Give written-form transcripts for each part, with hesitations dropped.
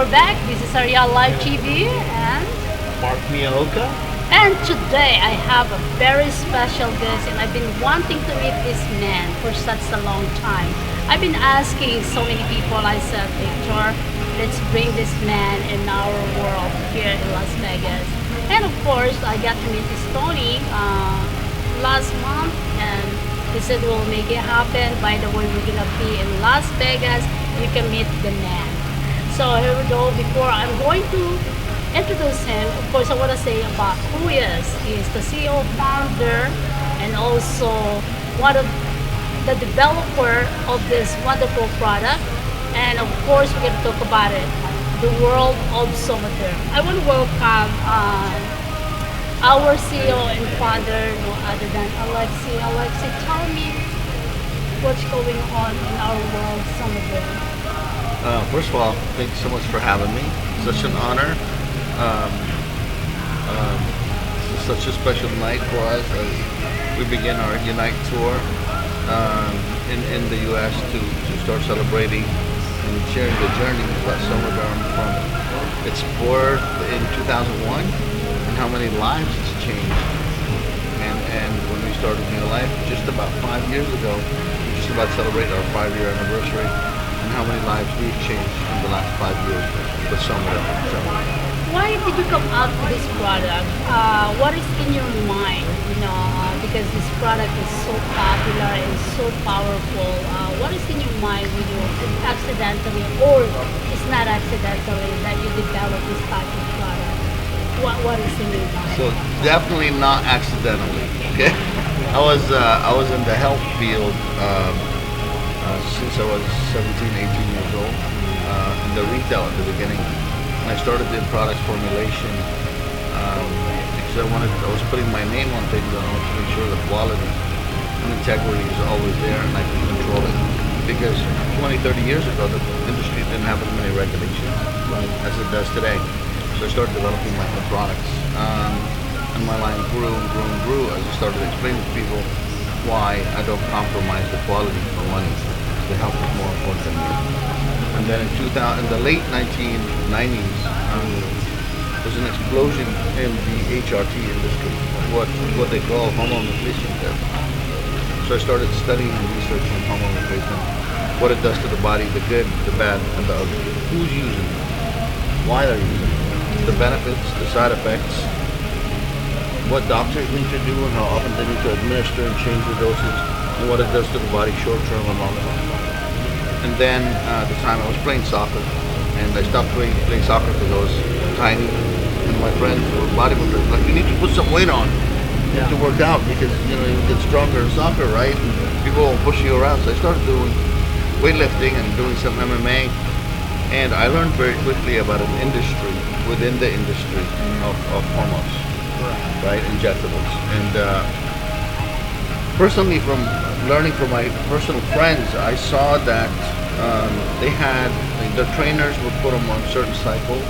we're back. This is Ariel Live TV, and Mark Miaoka. today I have a very special guest, and I've been wanting to meet this man for such a long time. I've been asking so many people. I said, Victor, let's bring this man in our world here in Las Vegas. And of course, I got to meet this Tony last month, and he said we'll make it happen. By the way, we're gonna be in Las Vegas. You can meet the man. So here we go. Before I'm going to introduce him, of course, I want to say about who he is. He is the CEO, founder, and also one of the developer of this wonderful product. And of course, we're going to talk about it, the world of Somaderm. I want to welcome our CEO and founder, no other than Alexy. Alexy, tell me what's going on in our world, Somaderm. First of all, thanks so much for having me. Such an honor. This is such a special night for us as we begin our Unite tour in the U.S. to start celebrating and sharing the journey about Somaderm from its birth in 2001 and how many lives it's changed. And when we started New Life just about 5 years ago, we just about celebrated our 5-year anniversary, and how many lives we've changed in the last 5 years with Somaderm. So, why did you come out with this product? What is in your mind? Because this product is so popular and so powerful. What is in your mind when you accidentally, or it's not accidentally, that you develop this type of product? What is in your mind? so definitely not accidentally. Okay, I was in the health field since I was 17, 18 years old, in the retail at the beginning. I started in product formulation because I was putting my name on things, and I wanted to make sure the quality and integrity is always there and I can control it. Because 20, 30 years ago, the industry didn't have as many regulations as it does today. So I started developing my own products. And my line grew and grew and grew as I started explaining to people why I don't compromise the quality for money. The health is more important than me. And then in the late 1990s, there's an explosion in the HRT industry, what they call hormone replacement therapy. So I started studying and researching hormone replacement, what it does to the body, the good, the bad, and the ugly. Who's using it? Why they're using it? The benefits, the side effects, what doctors need to do and how often they need to administer and change the doses, and what it does to the body short term and long term. And then at the time I was playing soccer, and I stopped playing soccer because I was tiny, and my friends were bodybuilders like, you need to put some weight on to work out because you get stronger in soccer, right? And people will push you around. So I started doing weightlifting and doing some MMA, and I learned very quickly about an industry within the industry of hormones, right? Injectables. And personally, from learning from my personal friends, I saw that the trainers would put them on certain cycles,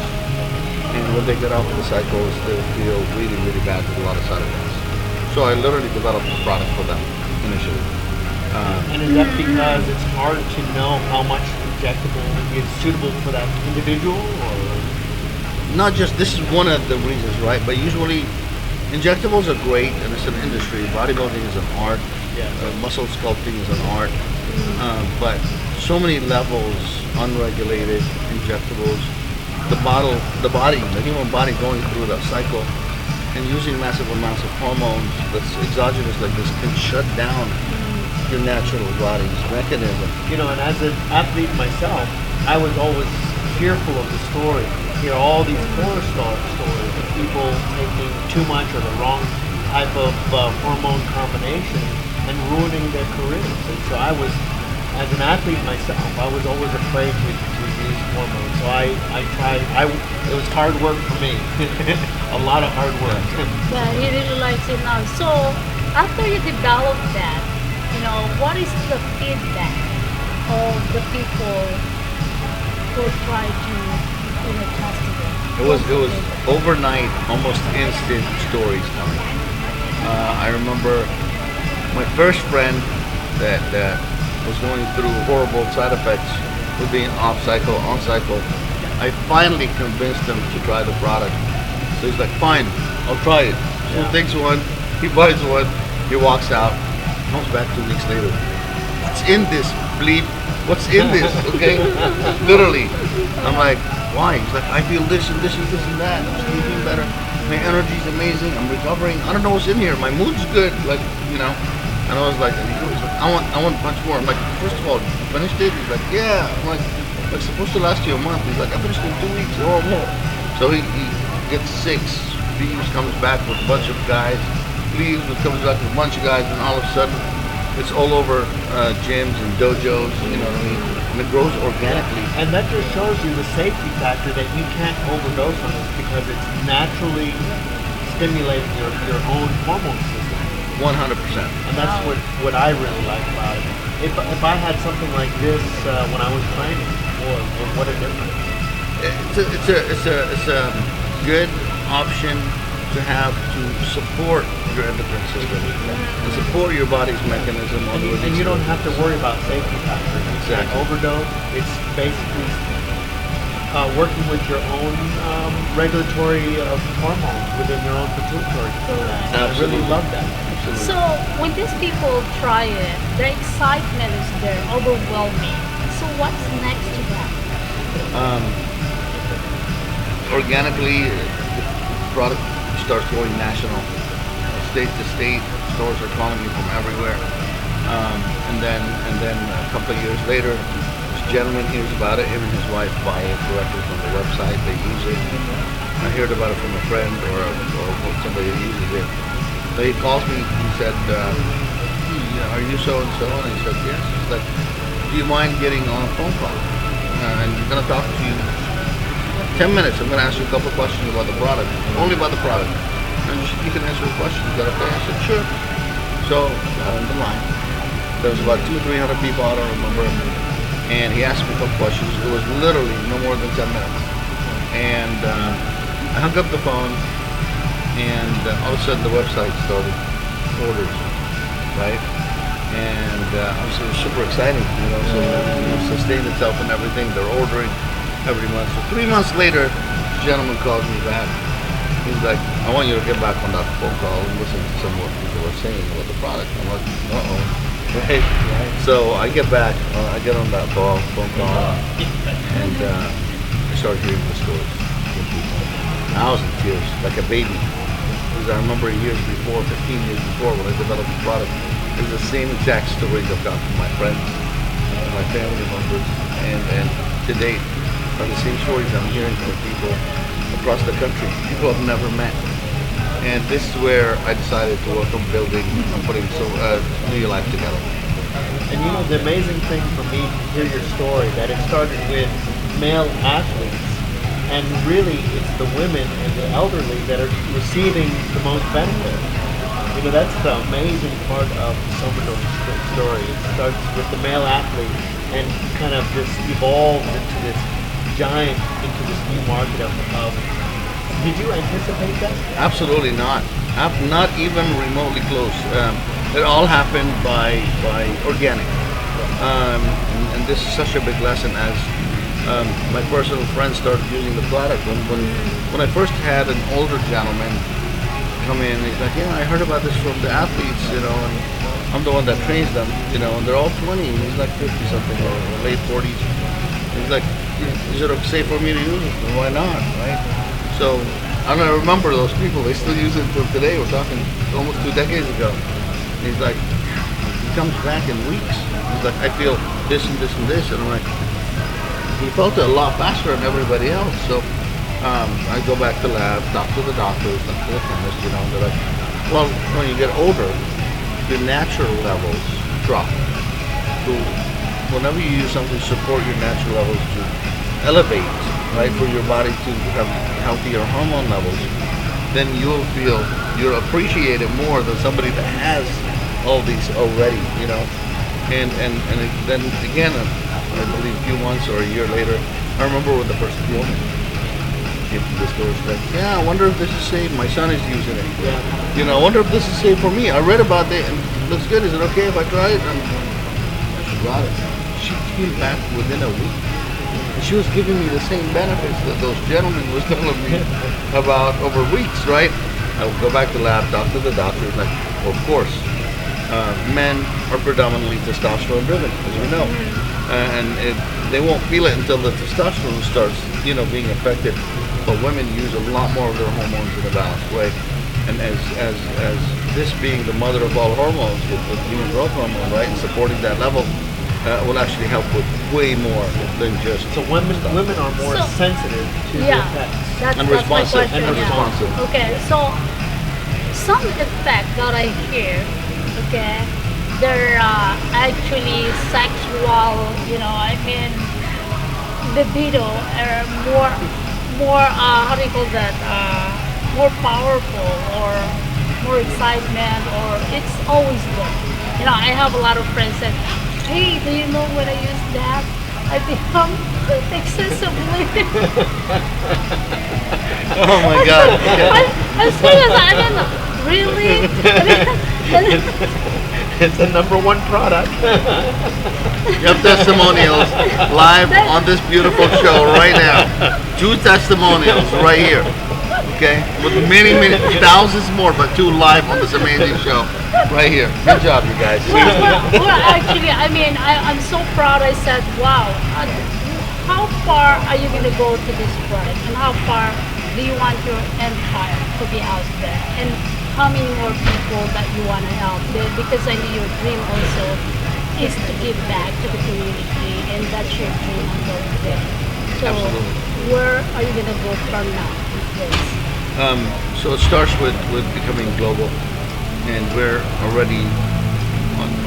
and when they get off of the cycles, they would feel really, really bad with a lot of side effects. So I literally developed a product for them initially. And is that because it's hard to know how much injectable is suitable for that individual, or? Not just, this is one of the reasons, right? But usually injectables are great, and it's an industry. Bodybuilding is an art. Muscle sculpting is an art. But so many levels, unregulated injectables, the human body going through that cycle and using massive amounts of hormones that's exogenous like this can shut down your natural body's mechanism. And as an athlete myself, I was always fearful of the story. Hear all these horror stories of people taking too much or the wrong type of hormone combination and ruining their careers. And so I was, as an athlete myself, I was always afraid to use hormones. So I tried. It was hard work for me. A lot of hard work. Yeah, he really likes it now. So after you develop that, what is the feedback of the people who try to test it? It was overnight, almost instant stories coming. I remember my first friend that was going through horrible side effects with being off cycle, on cycle, I finally convinced him to try the product. So he's like, fine, I'll try it. So he takes one, he buys one, he walks out, comes back 2 weeks later. What's in this, bleep? What's in this? Okay? Literally. I'm like, why? He's like, I feel this and this and this and that. I'm sleeping better. My energy's amazing. I'm recovering. I don't know what's in here. My mood's good. Like, you know. And I was like, I want a bunch more. I'm like, first of all, you finished it? He's like, yeah. I'm like, it's supposed to last you a month. He's like, I finished in 2 weeks or more. So he gets 6, leaves, comes back with a bunch of guys, leaves, comes back with a bunch of guys, and all of a sudden, it's all over gyms and dojos, you know what I mean? And it grows organically. And that just shows you the safety factor that you can't overdose on this because it's naturally stimulating your own hormone system. 100%. And that's what I really like about it. If I had something like this when I was training, or what a difference. It's a good option to have to support your endocrine system and support your body's mechanism. And you don't have to worry about safety factors. You can't overdose. It's basically working with your own regulatory hormones within your own pituitary. I really love that. Absolutely. So when these people try it, their excitement is there, overwhelming. So what's next to that? Organically, the product starts going national, state to state. Stores are calling me from everywhere, and then a couple of years later, this gentleman hears about it. Him and his wife buy it directly from the website. They use it. I heard about it from a friend or somebody who uses it. So he calls me. He said, "Are you so and so?" And I said, "Yes." He's like, "Do you mind getting on a phone call? And I'm gonna talk to you." 10 minutes, I'm going to ask you a couple of questions about the product, only about the product. And you can answer the questions. Is that okay? I said, sure. So, on the line. There was about 200-300 people, I don't remember. And he asked me a couple questions. It was literally no more than 10 minutes. And I hung up the phone, and all of a sudden the website started orders, right? And obviously it was super exciting, you know, so it sustained itself and everything. They're ordering every month. So 3 months later, this gentleman calls me back. He's like, I want you to get back on that phone call and listen to some of what people are saying about the product. I'm like, uh-oh. Right? So I get back, I get on that phone call, and I start hearing the stories from people. I was in tears, like a baby. Because I remember years before, 15 years before, when I developed the product, it was the same exact stories I've got from my friends and my family members, and to date, are the same stories I'm hearing from people across the country, people I've never met. And this is where I decided to work on building and putting New Life together. And you know, the amazing thing for me to hear your story, that it started with male athletes, and really it's the women and the elderly that are receiving the most benefit. You know, that's the amazing part of the Soberdose story. It starts with the male athlete and kind of just evolves into this giant, into this new market of did you anticipate that? Absolutely not. Not even remotely close. It all happened by organic. And this is such a big lesson as my personal friends started using the product. When I first had an older gentleman come in, he's like, yeah, I heard about this from the athletes, you know, and I'm the one that trains them, you know, and they're all 20, and he's like 50 something or late 40s. He's like, is it safe for me to use it? Well, why not, right? So, I don't know, I remember those people, they still use it until today. We're talking almost 2 decades ago. And he's like, he comes back in weeks. He's like, I feel this and this and this. And I'm like, he felt it a lot faster than everybody else. So, I go back to the lab, talk to the doctors, talk to the chemist, you know, and they're like, well, when you get older, the natural levels drop. So, whenever you use something to support your natural levels to elevate, right, for your body to have healthier hormone levels, then you'll appreciate it more than somebody that has all these already, you know. And then again, I believe a few months or a year later, I remember when the first woman came to the store, she's like, yeah, I wonder if this is safe. My son is using it. Yeah. You know, I wonder if this is safe for me. I read about it and it looks good. Is it okay if I try it? And she got it. She came back within a week And she was giving me the same benefits that those gentlemen was telling me about over weeks, right? I would go back to lab, talk to the doctor, like, well, of course, men are predominantly testosterone driven, as we know. They won't feel it until the testosterone starts, being affected. But women use a lot more of their hormones in a balanced way. And as this being the mother of all hormones, with human growth hormone, right, and supporting that level, will actually help with way more than just. So women are more So- sensitive to the Yeah, effects. that's And my responsive, question. and yeah. responsive. Okay, so some effect that I hear, okay, they're actually sexual, I mean, libido, or more, how do you call that, more powerful, or more excitement, or it's always good. I have a lot of friends that, hey, do you know when I use that, I become excessively. Oh my God! I'm serious. I mean, really? It's the number one product. You have testimonials live on this beautiful show right now. 2 testimonials right here. Okay, with many thousands more, but 2 live on this amazing show right here. Good job, you guys. Well, actually, I mean, I'm so proud. I said, wow, how far are you going to go to this product? And how far do you want your empire to be out there? And how many more people that you want to help? Because I know your dream also is to give back to the community, and that's your dream on going there. So, Absolutely. where are you going to go from now with this? So it starts with becoming global, and we're already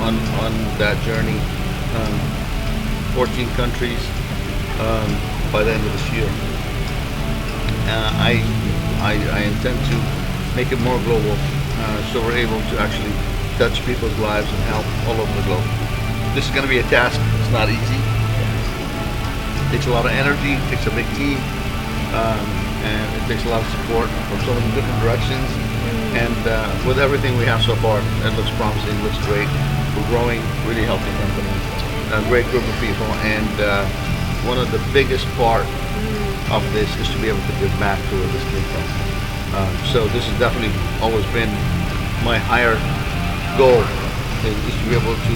on that journey. 14 countries by the end of this year. I intend to make it more global, so we're able to actually touch people's lives and help all over the globe. This is going to be a task. It's not easy. It takes a lot of energy. It takes a big team. And it takes a lot of support from so many different directions. And with everything we have so far, it looks promising, looks great. We're growing, really healthy company, a great group of people, and one of the biggest part of this is to be able to give back to where this came from. So this has definitely always been my higher goal, is to be able to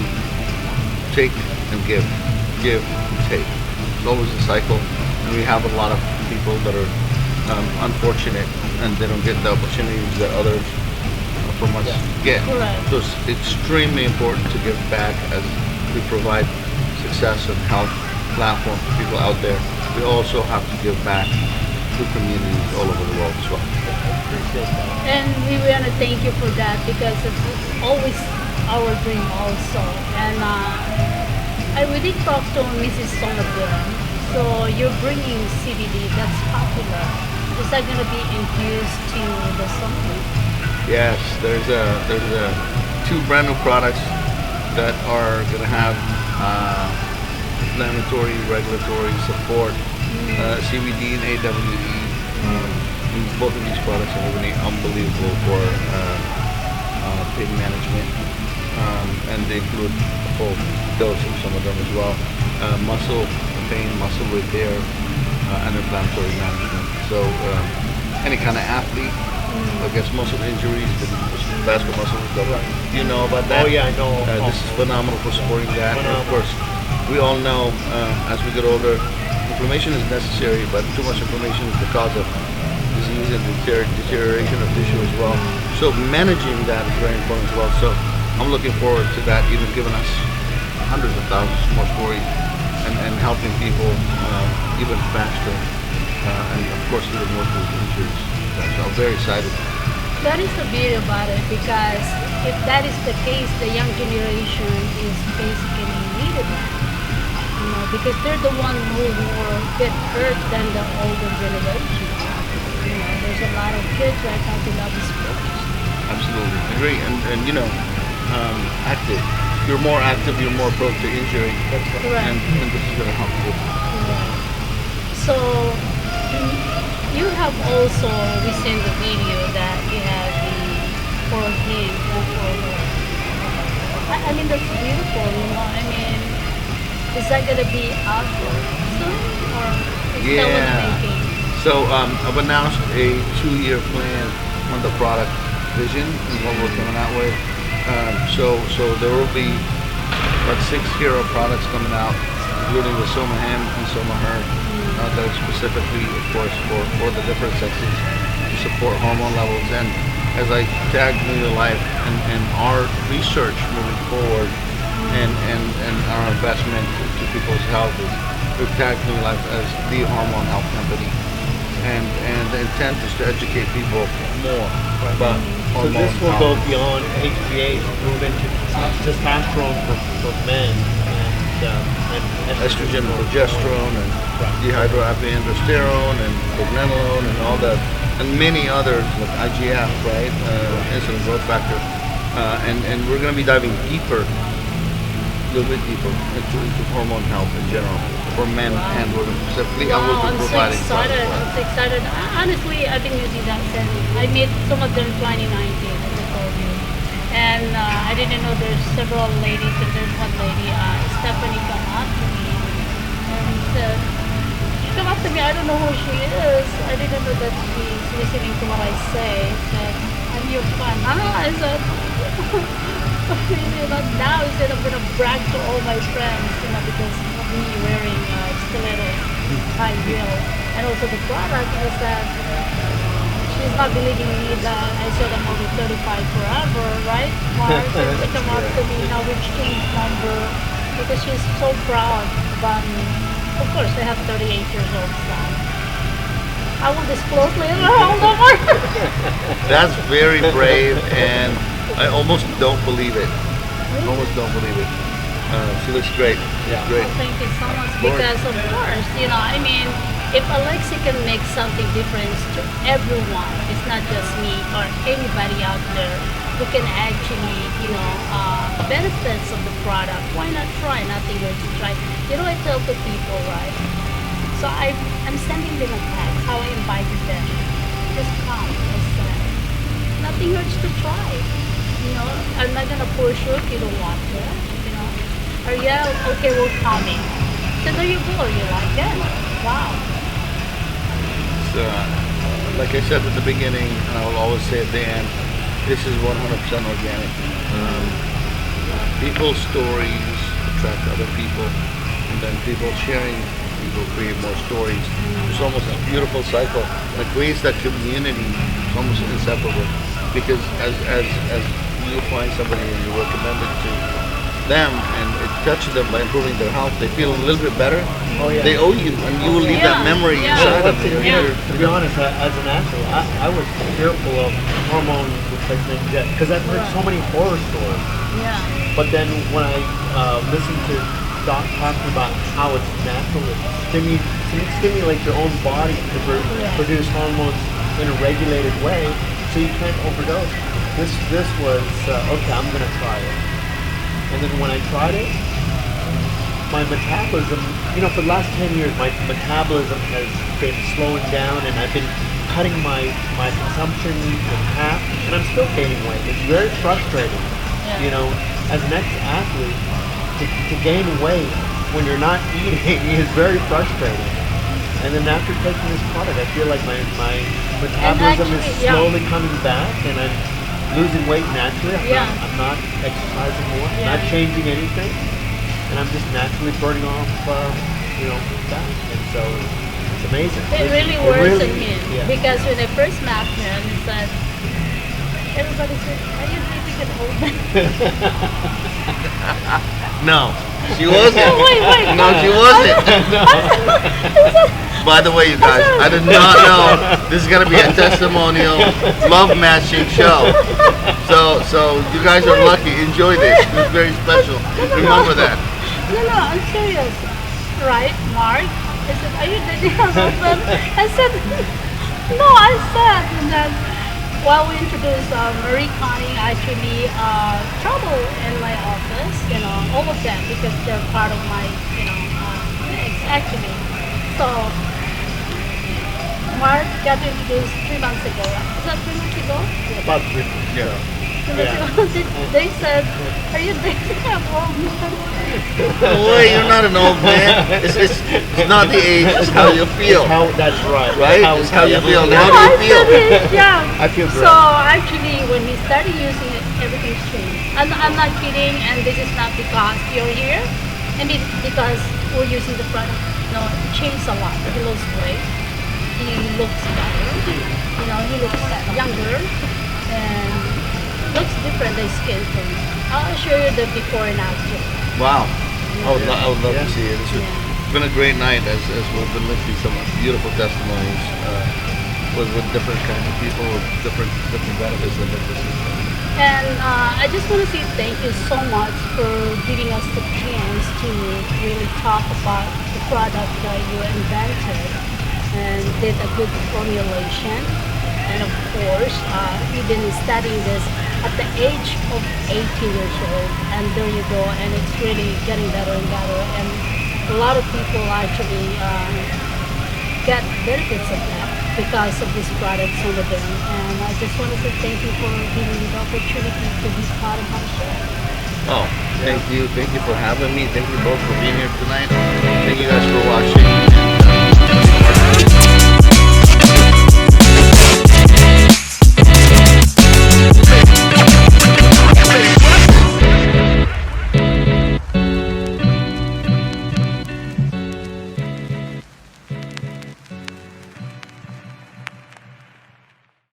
take and give and take. It's always a cycle, and we have a lot of people that are unfortunate and they don't get the opportunities that others from us get. Correct. So it's extremely important to give back as we provide success and health platform for people out there. We also have to give back to communities all over the world as well. Appreciate that. And we want to thank you for that, because it's always our dream also. And we did talk to Mrs. Sonobun. So you're bringing CBD that's popular. Is that going to be infused to the supplement? Yes, there's 2 brand new products that are going to have inflammatory, regulatory support, CBD and AWE. Both of these products are going to be unbelievable for pain management, and they include a full dose of some of them as well. Muscle pain, muscle repair, and inflammatory management. So any kind of athlete that gets muscle injuries, basketball muscle recovery. Do you know about that? Oh yeah, I know. This is phenomenal for supporting that. And of course, we all know as we get older, inflammation is necessary, but too much inflammation is the cause of disease and deterioration of tissue as well. So managing that is very important as well. So I'm looking forward to that, even giving us hundreds of thousands more stories and helping people even faster, and of course even more with injuries. So I'm very excited. That is the beauty about it, because if that is the case, the young generation is basically needed that. Because they're the one who will get hurt than the older generation. There's a lot of kids right now who love sports. Absolutely agree, and active. You're more active, you're more prone to injury. That's right. Correct. And this is going to help you. So you have also, we seen the video that you have the for him and for her. I mean, that's beautiful, I mean, Is that gonna be out soon, or it's still in the Yeah. making? So I've announced a 2-year plan on the product vision and what we're coming out with. So there will be about 6 hero products coming out, including the Soma Ham and Soma Her, that are specifically, of course, for the different sexes to support hormone levels. And as I tag New to Life and our research moving forward and our investment to people's health is we've tagged New Life as the hormone health company. And the intent is to educate people more about So hormone this will go health. beyond HGH, move into testosterone for men and Estrogen, for progesterone, and Right. dehydroepiandrosterone, and pregnenolone, and all that, and many others like IGF, right? Insulin growth factor. And we're going to be diving deeper, a little bit deeper into hormone health in general for men and women specifically. I will Wow, be I'm so providing excited. products. I'm so excited. Honestly, I've been using that since I met some of them in 2019, as I told you. And I didn't know there's several ladies, and there's one lady, Stephanie, come up to me and said, she come up to me, I don't know who she is. I didn't know that she's listening to what I say. Said, I'm your fan. I said, really not now. He said, I'm gonna brag to all my friends, because of me wearing stiletto high heel. And also the product is that she's not believing me that I said I'm only 35 forever, right? Mark, and she come up to me, now we've changed number, because she's so proud about me. Of course, I have 38 years old son. I will disclose later how old I am. That's very brave, and I almost don't believe it. Almost don't believe it. She looks great. Yeah. Great. Well, thank you so much. Lord. Because of course, if Alexy can make something different to everyone, it's not just me or anybody out there who can actually, benefits of the product. Why not try? Nothing hurts to try. I tell the people, right? So I'm sending them a text, how I invited them. Just come, I said. Nothing hurts to try. I'm not gonna push you if you don't want to. Or yeah, okay, we're coming. So there you go, you like it? Wow. So, like I said at the beginning, and I will always say at the end, this is 100% organic. People's stories attract other people, and then people sharing, people create more stories. It's almost a beautiful cycle that creates that community. It's almost inseparable, because as you find somebody and you recommend it to them, and it touches them by improving their health, they feel a little bit better. Oh, yeah. They owe you, and you will leave that Yeah, memory yeah. inside Well, of them. to be honest, as an athlete, I was fearful of hormone replacement because I've heard so many horror stories. Yeah. But then when I listened to Doc talking about how it's natural, it stimulates your own body to produce hormones in a regulated way, so you can't overdose. This was okay. I'm gonna try it, and then when I tried it, my metabolism, for the last 10 years, my metabolism has been slowing down, and I've been cutting my consumption in half, and I'm still gaining weight. It's very frustrating. Yeah. As an ex-athlete, to gain weight when you're not eating is very frustrating. And then after taking this product, I feel like my metabolism is actually, yeah. slowly coming back, and I'm losing weight naturally. I'm not exercising more, Yeah. not changing anything, and I'm just naturally burning off, fat. And so it's amazing. It really works on really- him. yeah. Because when I first met him, he said, everybody said, are you really an old man? No, she wasn't. No, wait. No, she wasn't. By the way, you guys, I did not know this is gonna be a testimonial love matching show. So you guys are lucky. Enjoy this. It's very special. Remember that. No, I'm serious. Right, Mark? I said, are you dating a husband? I said, no, I said that while we introduced Marie Connie, actually trouble in my office, all of them, because they're part of my, mix, actually. So, Mark got introduced 3 months ago. Is that 3 months ago? About 3 months. Yeah. Yeah. They said, are you dating a old man? No way, you're not an old man. It's not the age, it's how you feel. That's right. Right? How, It's how you feel. No, How do you I feel? said he's young. I feel So great. actually, when he started using it, everything's changed. I'm not kidding, and this is not because you're here, and because we're using the product. No, it changed a lot. He looks great. He looks better. He looks younger, and looks different. The skin tone. I'll show you the before and after. Wow. I would love Yeah. to see it. It's been a great night as we've been listening to some beautiful testimonies with different kinds of people with different benefits of the system. And I just want to say thank you so much for giving us the chance to really talk about the product that you invented and did a good formulation. And of course, you've been studying this at the age of 18 years old. And there you go. And it's really getting better and better. And a lot of people actually get benefits of that because of this product, some of them. And I just want to say thank you for giving me the opportunity to be part of my show. Oh, thank you. Thank you for having me. Thank you both for being here tonight. Thank you guys for watching.